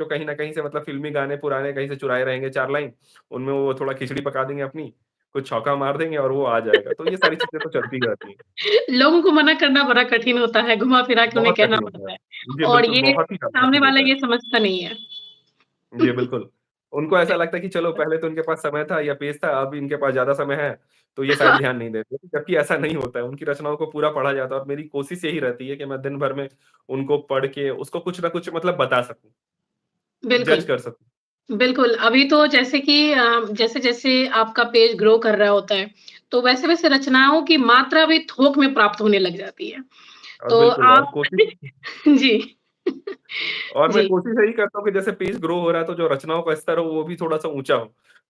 जो कहीं न कहीं से मतलब फ़िल्मी गाने पुराने कहीं से चुराए रहेंगे 4 लाइन, उनमें वो थोड़ा खिचड़ी पका देंगे अपनी, कुछ छौंका मार देंगे और वो आ जाएगा। तो ये सारी चीज़ें तो चलती ही रहती हैं। लोगों को मना करना बड़ा कठिन होता है, घुमा-फिरा के उन्हें बहुत कहना कठिन होता है। पड़ता है जी, और बिल्कुल, ये बहुत ही ज़्यादा सामने कठिन वाला होता है। ये समझता नहीं है। जी, बिल्कुल। उनको ऐसा लगता है कि चलो पहले तो इनके पास समय था या पेस था, अब इनके पास ज़्यादा समय है, तो ये शायद हाँ, ध्यान नहीं देते। जबकि ऐसा नहीं होता है, उनकी रचनाओं को पूरा पढ़ा जाता है और मेरी कोशिश यही रहती है कि मैं दिन भर में उनको पढ़ के उसको कुछ ना कुछ मतलब बता सकूँ, बिल्कुल। जज कर सकूँ। बिल्कुल, अभी तो जैसे कि जैसे-जैसे आपका पेज ग्रो कर रहा होता है, तो वैसे-वैसे रचनाओं की मात्रा भी थोक में प्राप्त होने लग जाती है। और तो बिल्कुल और आप कोशिश जी। और मैं जी, कोशिश यही करता हूँ कि जैसे पेज ग्रो हो रहा है, तो जो रचनाओं का स्तर हो, वो भी थोड़ा-सा ऊँचा हो,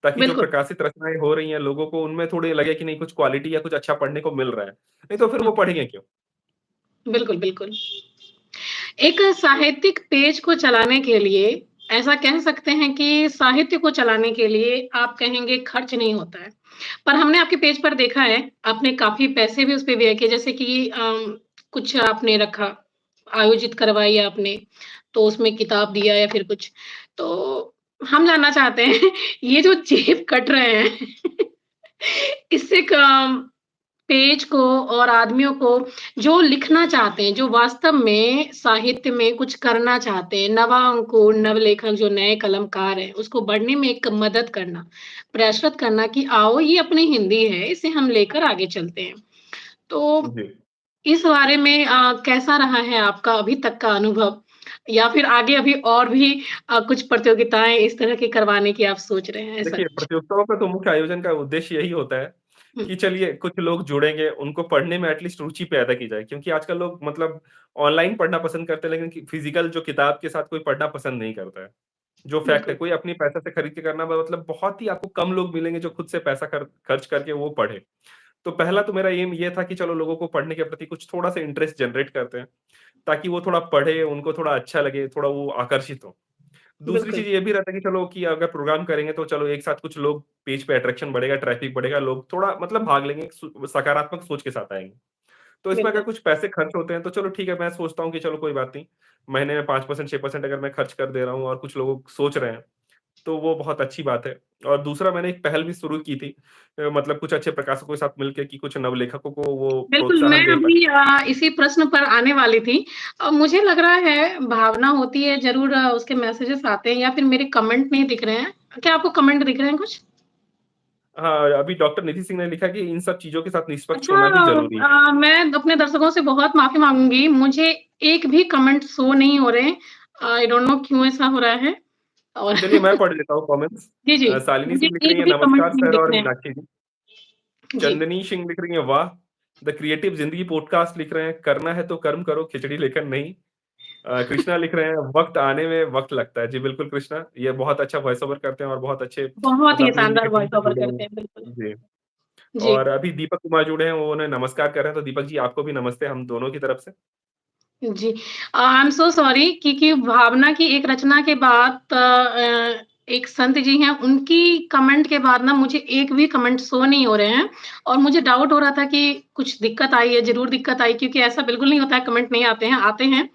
ताकि जो बिल्कुल। प्रकाशित रचनाएँ हो रही हैं, लोगों को उनमें थोड़ी लगे कि नहीं कुछ क्वालिटी या कुछ अच्छा पढ़ने को मिल रहा है। नहीं तो फिर हुँ, वो पढ़ेंगे क्यों? बिल्कुल, बिल्कुल। एक साहित्यिक पेज को चलाने के लिए ऐसा कह सकते हैं कि साहित्य को चलाने के लिए आप कहेंगे खर्च नहीं होता है। पर हमने आपके पेज पर देखा है, आपने काफ़ी पैसे भी उस पे व्यय किए जैसे कि कुछ आपने रखा, आयोजित करवाई आपने, तो उसमें किताब दिया या फिर कुछ। तो हम जानना चाहते हैं ये जो जेब कट रहे हैं इससे कम पेज को और आदमियों को जो लिखना चाहते हैं, जो वास्तव में साहित्य में कुछ करना चाहते हैं, नवा अंकुर, नवलेखक जो नए कलमकार हैं, उसको बढ़ने में एक मदद करना, प्रयासरत करना कि आओ ये अपनी हिंदी है, इसे हम लेकर आगे चलते हैं। तो जी। इस बारे में कैसा रहा है आपका अभी तक का अनुभव? या फिर आगे अभी और भी कुछ प्रतियोगिताएँ इस तरह की करवाने की आप सोच रहे हैं, ऐसा देखिए, कुछ? प्रतियोगिताओं का तो मुख्य आयोजन का उद्देश्य यही होता है हुँ, कि चलिए कुछ लोग जुड़ेंगे, उनको पढ़ने में एटलीस्ट रुचि पैदा की जाए। क्योंकि आजकल लोग मतलब ऑनलाइन पढ़ना पसंद करते हैं, लेकिन कि फिज़िकल जो किताब के साथ कोई पढ़ना पसंद नहीं करता है। जो फैक्ट है, बिल्कुल, कोई अपनी पैसे से खरीद के करना मतलब बहुत ही आपको कम लोग मिलेंगे जो खुद से पैसा खर्च करके वो पढ़े। तो पहला तो मेरा एम ये था कि चलो लोगों को पढ़ने के प्रति कुछ थोड़ा-सा इंटरेस्ट जनरेट करते हैं, ताकि वो थोड़ा पढ़े, उनको थोड़ा अच्छा लगे, थोड़ा वो आकर्षित हों। दूसरी बिल्कुल, चीज़ ये भी रहता है कि चलो कि अगर प्रोग्राम करेंगे तो चलो एक साथ कुछ लोग पेज पे अट्रैक्शन बढ़ेगा, ट्रैफिक बढ़ेगा, लोग थोड़ा मतलब भाग लेंगे, एक सकारात्मक सोच के साथ आएँगे। तो इसमें अगर बिल्कुल। कुछ पैसे खर्च होते हैं तो चलो ठीक है, मैं सोचता हूँ कि चलो कोई बात नहीं, महीने में 5% 6% अगर मैं खर्च कर दे रहा हूँ और कुछ लोग सोच रहे हैं, तो वो बहुत अच्छी बात है। और दूसरा मैंने एक पहल भी शुरू की थी मतलब कुछ अच्छे प्रकाशकों के साथ मिलके कि कुछ नवलेखकों को वो बिल्कुल, मैं प्रोत्साहन दे पाएँ। अभी इसी प्रश्न पर आने वाली थी। मुझे लग रहा है भावना होती है ज़रूर उसके मैसेजेस आते हैं या फिर मेरे कमेंट नहीं दिख रहे हैं। क्या आपको कमेंट दिख रहे हैं कुछ? हाँ, अभी डॉक्टर निधि सिंह ने लिखा कि इन सब चीज़ों के साथ निष्पक्ष अच्छा होना भी ज़रूरी है। मैं अपने दर्शकों से बहुत माफ़ी माँगूँगी, मुझे एक भी कमेंट शो नहीं हो रहे हैं। आई डोंट नो क्यों ऐसा हो रहा है और चलिए मैं पढ़ लेता हूँ कमेंट्स। जी, जी, शालिनी मुझे सिंह लिख रही एक हैं भी कमेंट नमस्कार नहीं सर दिख और रहे हैं। मीनाक्षी जी। जी, चंदनी सिंह लिख रही हैं वाह! द क्रिएटिव ज़िंदगी पॉडकास्ट लिख रहे हैं करना है तो कर्म करो खिचड़ी लेकर नहीं। कृष्णा लिख रहे हैं वक़्त आने में वक़्त लगता है। जी बिल्कुल कृष्णा, ये बहुत अच्छा वॉइस ओवर करते हैं और बहुत अच्छे बहुत मतलब ही अपनी हिंदी शानदार की टीम वॉइस से ओवर जुड़े हुए करते हैं, बिल्कुल। हैं। जी, जी। और अभी दीपक कुमार जुड़े हैं, वो उन्हें नमस्कार कर रहे हैं, तो दीपक जी आपको भी नमस्ते हम दोनों की तरफ से। जी। आई एम सो सॉरी क्योंकि भावना की एक रचना के बाद एक संत जी हैं, उनकी कमेंट के बाद ना मुझे एक भी कमेंट शो नहीं हो रहे हैं और मुझे डाउट हो रहा था कि कुछ दिक्कत आई है, ज़रूर दिक्कत आई क्योंकि ऐसा बिल्कुल नहीं होता है कमेंट नहीं आते हैं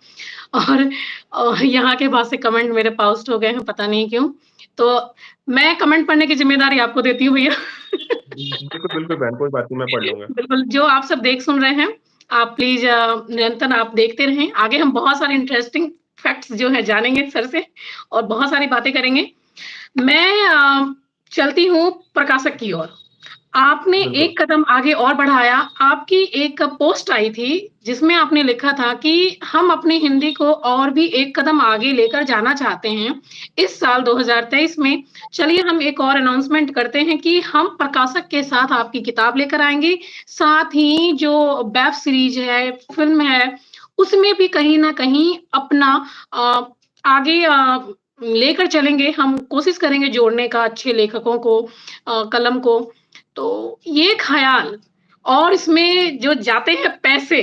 और यहाँ के बाद से कमेंट मेरे पाउस्ट हो गए हैं, पता नहीं क्यों। तो मैं कमेंट पढ़ने की ज़िम्मेदारी आपको देती हूँ भैया। बिल्कुल, बिल्कुल बहन, कोई बात नहीं मैं पढ़ लूँगा। बिल्कुल, जो आप सब देख सुन रहे हैं, आप प्लीज़ निरंतर आप देखते रहें। आगे हम बहुत सारे इंटरेस्टिंग फैक्ट्स जो हैं जानेंगे सर से और बहुत सारी बातें करेंगे। मैं चलती हूँ प्रकाशक की ओर। आपने बिल्कुल। एक कदम आगे और बढ़ाया। आपकी एक पोस्ट आई थी, जिसमें आपने लिखा था कि हम अपनी हिंदी को और भी एक कदम आगे लेकर जाना चाहते हैं, इस साल 2023 में। चलिए हम एक और अनाउंसमेंट करते हैं कि हम प्रकाशक के साथ आपकी किताब लेकर आएँगे। साथ ही जो वेब सीरीज़ है, फ़िल्म है, उसमें भी कहीं न कहीं अपना अ, आगे लेकर चलेंगे। हम कोशिश करेंगे जोड़ने का अच्छे लेखकों को कलम को। तो ये ख़याल और इसमें जो जाते हैं पैसे,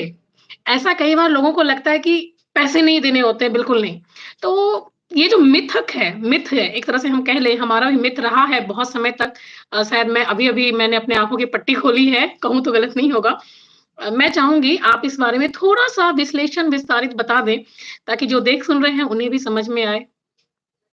ऐसा कई बार लोगों को लगता है कि पैसे नहीं देने होते हैं, बिल्कुल नहीं। तो ये जो मिथ है, एक तरह से हम कह लें हमारा भी मिथ रहा है बहुत समय तक। शायद मैं अभी-अभी मैंने अपने आँखों की पट्टी खोली है, कहूँ तो गलत नहीं होगा। मैं चाहूँगी आप इस बारे में थोड़ा-सा विश्लेषण विस्तारित बता दें, ताकि जो देख सुन रहे हैं उन्हें भी समझ में आए।